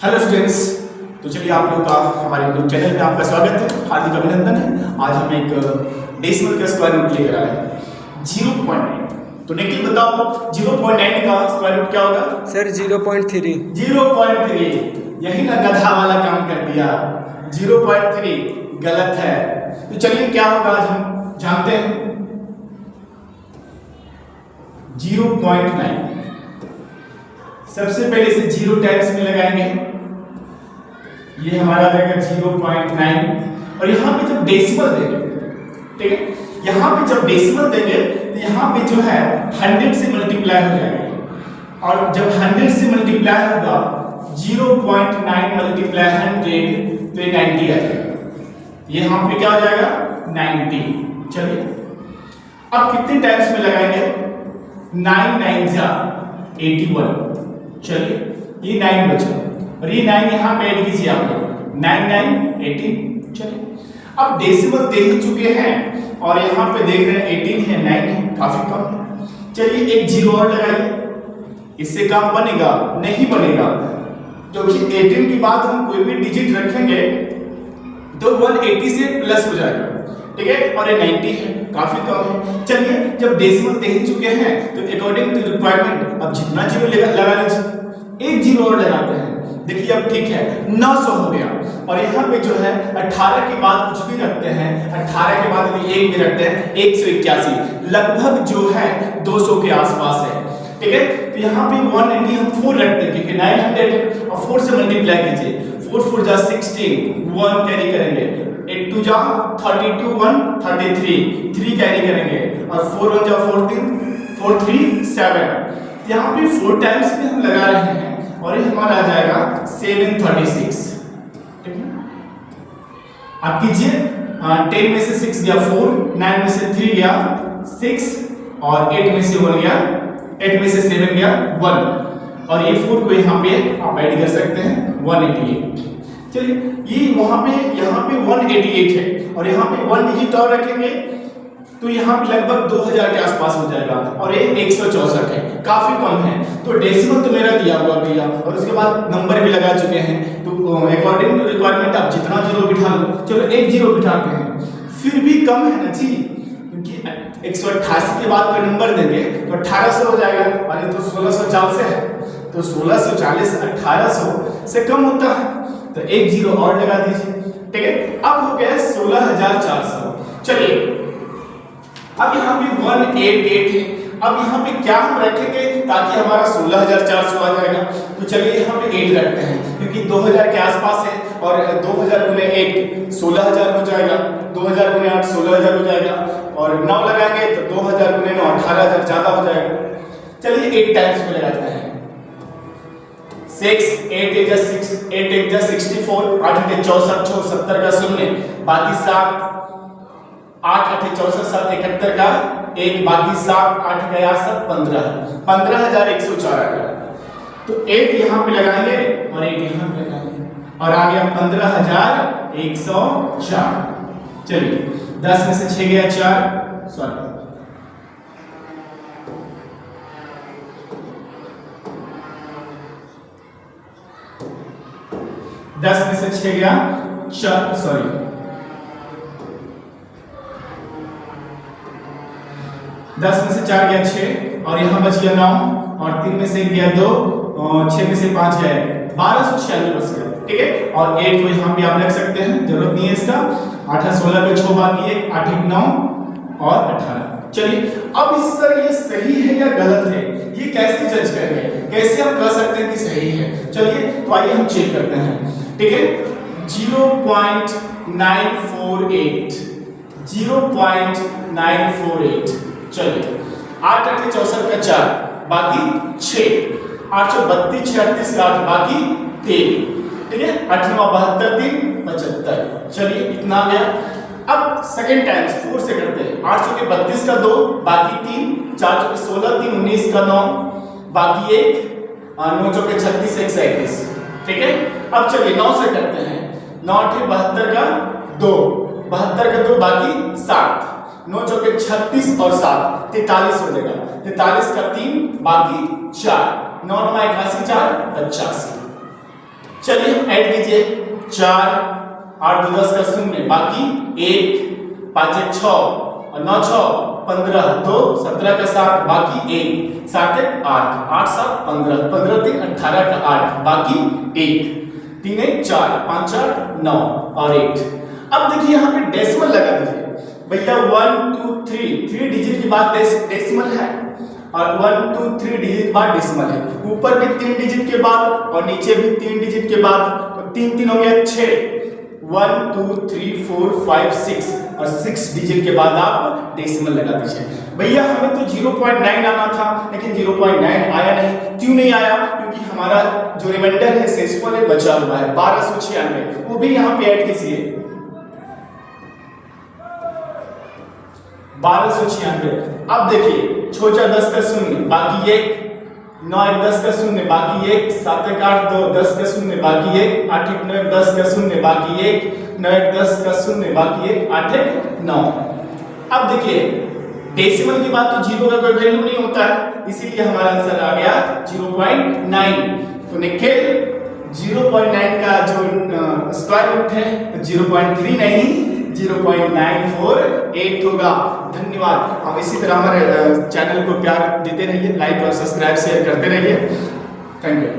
Hello students. तो चलिए आप लोग का हमारे यूट्यूब चैनल में आपका स्वागत है, हार्दिक अभिनंदन है। आज हम एक डेसिमल का स्क्वायर रूट लेकर आए हैं 0.9। तो निखिल बताओ 0.9 का स्क्वायर रूट क्या होगा? सर 0.3। 0.3। यही ना गधा वाला काम कर दिया। 0.3 गलत है। तो चलिए क्या होगा आज हम जानते हैं। 0.9 सबसे पहले इसे 0 टाइम्स में लगाएंगे। ये हमारा रहेगा 0.9 और यहाँ पे जब डेसिमल देंगे, ठीक है, यहाँ पे जब डेसिमल देंगे तो यहाँ पे जो है 100 से मल्टीप्लाई हो जाएगा और जब 100 से मल्टीप्लाई होगा 0.9 मल्टीप्लाई 100 तो ये 90 आ जाएगा। ये यहाँ पे क्या हो जाएगा 90। चलिए अब कितने टाइम्स में लगाएंगे? 9 9 जा 81। चलिए ये 9 बचा और ये 9 यहाँ पे ऐड कीजिए आप लोग। 9 9 18। चलिए अब डेसिमल दे ही चुके हैं और यहाँ पे देख रहे हैं 18 है, 9 है, काफी कम है। चलिए एक जीरो और लगाइए। इससे काम बनेगा? नहीं बनेगा, क्योंकि 18 के बाद हम कोई भी डिजिट रखेंगे तो 180 से प्लस हो जाएगा, ठीक है, और ये 90 है, काफी कम है। चलिए जब डेसिमल दे ही चुके हैं तो अकॉर्डिंग टू रिक्वायरमेंट अब जितना जीरो लगा लीजिए। एक जीरो और लगाते हैं। देखिए अब ठीक है 900 हो गया और यहाँ पे जो है 18 के बाद कुछ भी रखते हैं, 18 के बाद यदि एक भी रखते हैं 181, लगभग जो है 200 के आसपास है, ठीक है। तो यहाँ पे 180 हम 4 रखते हैं क्योंकि 900 है और 4 से मल्टीप्लाई कीजिए। 4 4 जा 16, 1 कैरी करेंगे, 8 2 जा 32, 1 33, 3 कैरी करेंगे और 4 1 जा 14, 4 3 7। यहाँ पे 4 टाइम्स में हम लगा रहे हैं और ये हमारा आ जाएगा 736, ठीक है। आप कीजिए 10 में से 6 गया 4, 9 में से 3 गया 6 और 8 में से 1 गया, 8 में से 7 गया 1 और ये 4 को यहाँ पे आप ऐड कर सकते हैं 188। चलिए ये वहां पे यहाँ पे 188 है और यहाँ पे 1 डिजिट और रखेंगे तो यहाँ पे लगभग 2000 के आसपास हो जाएगा और ये 164 है, काफी कम है। तो डेसिमल तो मेरा दिया हुआ भैया और उसके बाद नंबर भी लगा चुके हैं, तो अकॉर्डिंग टू रिक्वायरमेंट आप जितना जीरो बिठा लो। चलो एक जीरो बिठाते हैं, फिर भी कम है ना जी, क्योंकि 188 के बाद कोई नंबर देंगे तो 1800 हो जाएगा और ये तो 1640 है, तो 1640 1800 से कम होता है तो एक जीरो और लगा दीजिए, ठीक है। अब हो गया 16400। चलिए अब यहाँ पे 188 है, अब यहाँ पे क्या हम रखेंगे ताकि हमारा 16400 आ जाएगा? तो चलिए यहाँ पे 8 रखते हैं क्योंकि 2000 के आसपास है और 2000 गुने 8 16000 हो जाएगा, 2000 गुने 8 16000 हो जाएगा और 9 लगाएंगे तो 2000 गुने 9 18000 ज्यादा हो जाएगा। चलिए 8 टाइम्स में लगाते हैं। 6 8 1 जा 6, 8 1 जा 64, 8 8 64, 70 का 0, बाकी 7, 8 8 64, 7 71 का 1, बाकी 7 8 गया 7 15, 15104 आ गया। तो 8 यहाँ पे लगाएंगे और 8 यहाँ पे लगाएंगे और आ गया 15104। चलिए 10 में से 6 गया 4, सॉरी 10 में से 6 गया 4, सॉरी 10 में से 4 गया 6 और यहाँ बच गया 9 और 3 में से 1 गया 2 और 6 में से 5 गया 1296 बच गया, ठीक है। और 8 को यहाँ पे आप रख सकते हैं, जरूरत नहीं है इसका। 8 16 का 6 बाकी है, 8 1 9 और 18। चलिए अब इस सर ये सही है या गलत है ये कैसे जज करेंगे, कैसे हम कह सकते हैं कि सही है? चलिए तो आइए हम चेक करते हैं, ठीक है। 0.948 0.948। चलिए 8 8 64 का 4 बाकी 6, 832 36 का 8 बाकी 3, ठीक है। 8 9 72 3 75। चलिए इतना आ गया। अब सेकंड टाइम्स 4 से करते हैं। 8 चौके 32 का 2 बाकी 3, 4 चौके 16 3 19 का 9 बाकी 1, 9 चौके 36 1 37, ठीक है। अब चलिए 9 से करते हैं। 9 8 72 का 2, 72 का 2 बाकी 7, 9 चौके 36 और 7 43 हो जाएगा, 43 का 3 बाकी 4, 9 9 81 4 85। चलिए ऐड कीजिए, 4 8 2 10 का शून्य, बाकी 1 5 1 6 और 9 6 15 2 17 का 7, बाकी 1 7 1 8 8 7 15 15 3 18 का 8, बाकी 1 3 1 4 5 8 9 और 8। अब देखिए यहाँ पे डेसिमल लगा दीजिए भैया, 1 2 3 डिजिट के बाद डेसिमल है और 1 2 3 डिजिट के बाद डेसिमल है, ऊपर भी 3 डिजिट के बाद और नीचे भी 3 डिजिट के बाद, तो 3 3 हो गया 6, 1 2 3 4 5 6 और 6 डिजिट के बाद आप डेसिमल लगा दीजिए। भैया हमें तो 0.9 आना था, लेकिन 0.9 आया नहीं। क्यों नहीं आया? क्योंकि हमारा जो रिमाइंडर है शेषफल है बचा हुआ है 1296, वो भी यहाँ पे ऐड कीजिए 1296। अब देखिए छोटा 10 का शून्य, बाकी 1 9 1 10 का शून्य, बाकी 1 7 1 8 2 10 का शून्य, बाकी 1 8 1 9 10 का शून्य, बाकी 1 9 1 10 का शून्य, बाकी 1 8 1 9। अब देखिए डेसिमल की बात तो जीरो का कोई वैल्यू नहीं होता है, इसीलिए हमारा आंसर आ गया 0.9। तो निखिल 0.9 का जो स्क्वायर रूट है 0.3 नहीं 0.948 होगा। धन्यवाद। हम इसी तरह हमारे चैनल को प्यार देते रहिए, लाइक और सब्सक्राइब शेयर करते रहिए। Thank you.